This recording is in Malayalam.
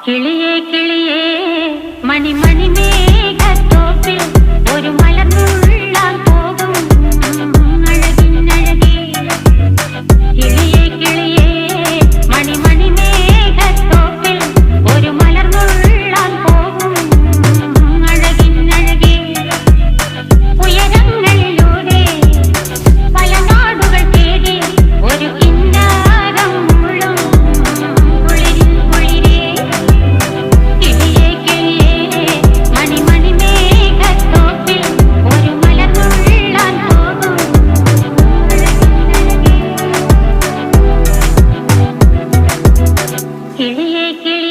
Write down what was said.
കിളിയേ കിളിയേ മണിമണി മേഘത്തോപ്പിൽ ഒരു മലർന്നുള്ളാൻ പോകും അഴകിനഴകേ. കിളിയേ കിളിയേ മണിമണി മേഘത്തോപ്പിൽ ഒരു മലർന്നുള്ളാൻ പോകും അഴകിനഴകേ. ഉയരങ്ങളിലൂടെ പല നാടുകൾ തേടി ഒരു കിന്നാരം മുഴും കുളിരിൻ കുളിരേ. കിളിയേ കിളിയേ മണിമണി മേഘത്തോപ്പിൽ ഒരു മലർന്നുള്ളാൻ പോകും അഴകിനഴകേ. കിളിയേ കിളിയേ